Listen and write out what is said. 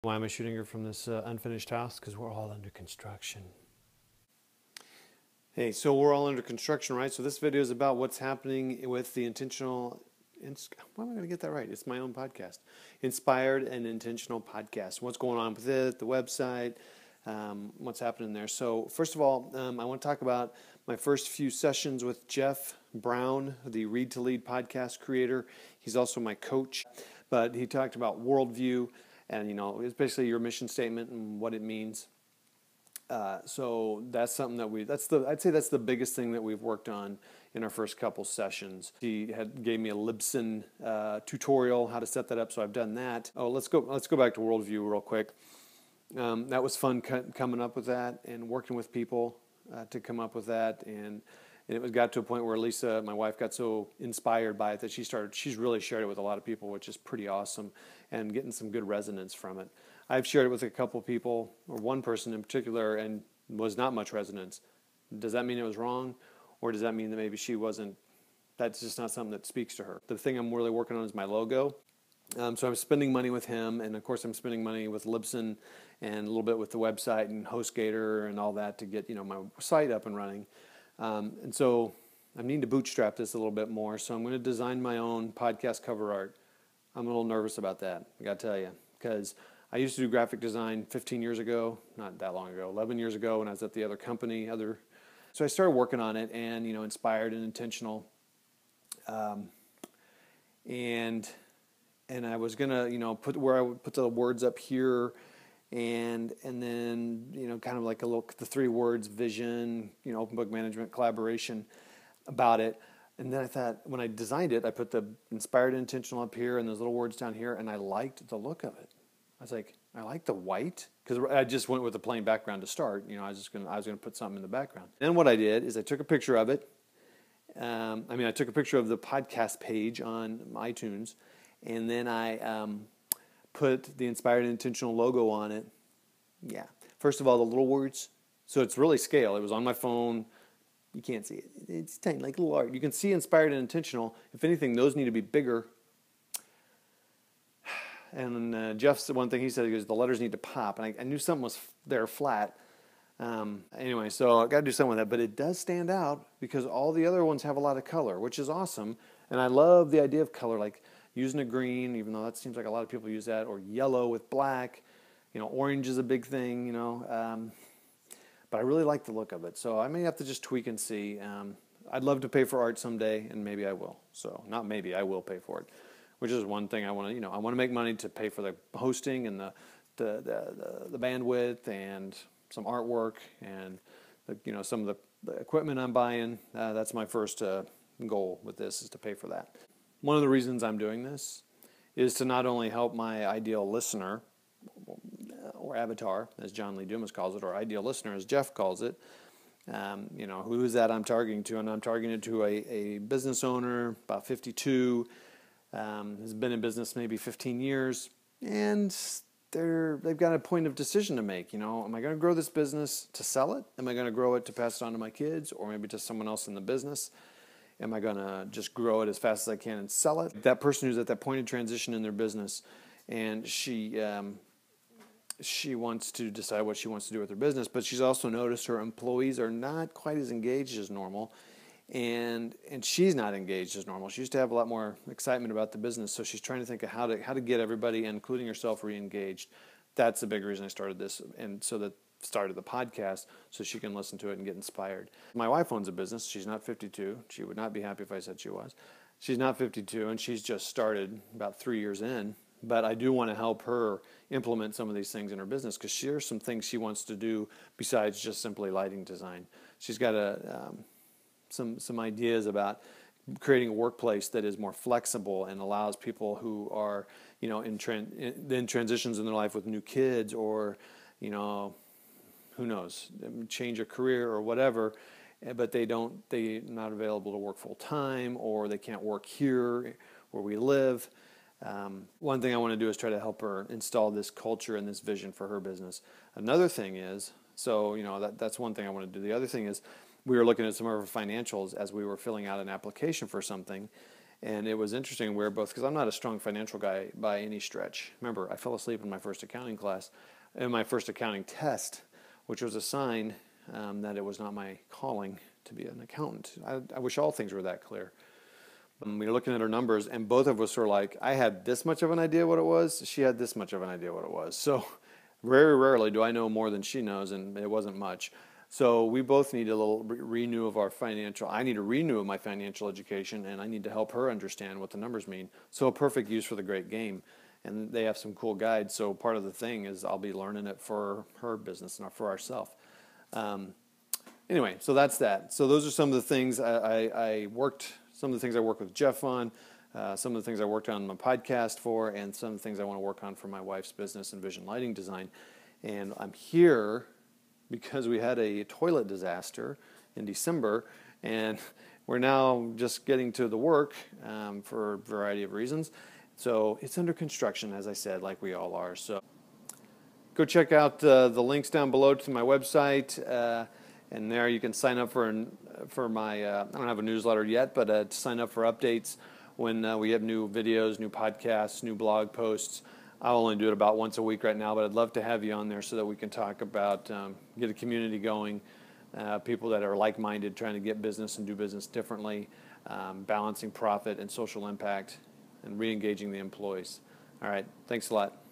Why am I shooting her from this unfinished house? Because we're all under construction. Hey, so we're all under construction, right? So this video is about what's happening with the intentional... Why am I going to get that right? It's my own podcast. Inspired and Intentional Podcast. What's going on with it, the website, what's happening there. So first of all, I want to talk about my first few sessions with Jeff Brown, the Read to Lead podcast creator. He's also my coach, but he talked about worldview. And, it's basically your mission statement and what it means. So that's something that I'd say that's the biggest thing that we've worked on in our first couple sessions. He gave me a Libsyn tutorial, how to set that up, so I've done that. Oh, let's go back to worldview real quick. That was fun coming up with that and working with people to come up with that. And it got to a point where Lisa, my wife, got so inspired by it that she's really shared it with a lot of people, which is pretty awesome, and getting some good resonance from it. I've shared it with a couple people, or one person in particular, and was not much resonance. Does that mean it was wrong? Or does that mean that maybe that's just not something that speaks to her? The thing I'm really working on is my logo. So I'm spending money with him, and of course I'm spending money with Libsyn and a little bit with the website and HostGator and all that to get my site up and running. And so I need to bootstrap this a little bit more. So I'm going to design my own podcast cover art. I'm a little nervous about that, I got to tell you, because I used to do graphic design 15 years ago, not that long ago, 11 years ago when I was at the other company. So I started working on it, and inspired and intentional, and I was gonna put where I would put the words up here, and then kind of like the 3 words: vision, open book management, collaboration, about it. And then I thought, when I designed it, I put the inspired and intentional up here and those little words down here, and I liked the look of it. I was like, I like the white, because I just went with a plain background to start. I was gonna put something in the background. Then what I did is I took a picture of it. I took a picture of the podcast page on iTunes, and then I put the inspired and intentional logo on it. Yeah. First of all, the little words. So it's really scale. It was on my phone. You can't see it. It's tiny, like little art. You can see inspired and intentional. If anything, those need to be bigger. And Jeff's one thing he said, the letters need to pop. And I knew something was there flat. Anyway, so I got to do something with that. But it does stand out because all the other ones have a lot of color, which is awesome. And I love the idea of color, like using a green, even though that seems like a lot of people use that, or yellow with black. Orange is a big thing, But I really like the look of it. So I may have to just tweak and see. I'd love to pay for art someday, and maybe I will. So not maybe, I will pay for it. Which is one thing I want to, I want to make money to pay for the hosting and the bandwidth and some artwork and some of the equipment I'm buying. That's my first goal with this, is to pay for that. One of the reasons I'm doing this is to not only help my ideal listener, or avatar, as John Lee Dumas calls it, or ideal listener, as Jeff calls it. Who is that I'm targeting to? And I'm targeting to a business owner, about 52. Has been in business maybe 15 years, and they've got a point of decision to make. Am I going to grow this business to sell it? Am I going to grow it to pass it on to my kids, or maybe to someone else in the business? Am I going to just grow it as fast as I can and sell it? That person who's at that point of transition in their business, and she wants to decide what she wants to do with her business, but she's also noticed her employees are not quite as engaged as normal. And she's not engaged as normal. She used to have a lot more excitement about the business, so she's trying to think of how to get everybody, including herself, re-engaged. That's the big reason I started this, and so that started the podcast, so she can listen to it and get inspired. My wife owns a business. She's not 52. She would not be happy if I said she was. She's not 52, and she's just started about 3 years in. But I do want to help her implement some of these things in her business, because there's some things she wants to do besides just simply lighting design. She's got some ideas about creating a workplace that is more flexible and allows people who are in transitions in their life with new kids, or who knows, change a career or whatever, but they're not available to work full time, or they can't work here where we live. One thing I want to do is try to help her install this culture and this vision for her business. Another thing is, that's one thing I want to do. The other thing is, we were looking at some of our financials as we were filling out an application for something, And it was interesting. We were both, because I'm not a strong financial guy by any stretch. Remember, I fell asleep in my first accounting class, in my first accounting test, which was a sign that it was not my calling to be an accountant. I wish all things were that clear. We were looking at her numbers, and both of us were like, I had this much of an idea what it was. She had this much of an idea what it was. So very rarely do I know more than she knows, and it wasn't much. So we both need a little renew of our financial. I need a renew of my financial education, and I need to help her understand what the numbers mean. So a perfect use for the great game. And they have some cool guides. So part of the thing is I'll be learning it for her business and for ourselves. Anyway, so that's that. So those are some of the things I worked. Some of the things I worked with Jeff on. Some of the things I worked on my podcast for, and some of the things I want to work on for my wife's business and vision lighting design. And I'm here because we had a toilet disaster in December, and we're now just getting to the work for a variety of reasons. So it's under construction, as I said, like we all are. So go check out the links down below to my website, and there you can sign up for my, I don't have a newsletter yet, but to sign up for updates when we have new videos, new podcasts, new blog posts. I'll only do it about once a week right now, but I'd love to have you on there so that we can talk about, get a community going, people that are like-minded, trying to get business and do business differently, balancing profit and social impact, and re-engaging the employees. All right, thanks a lot.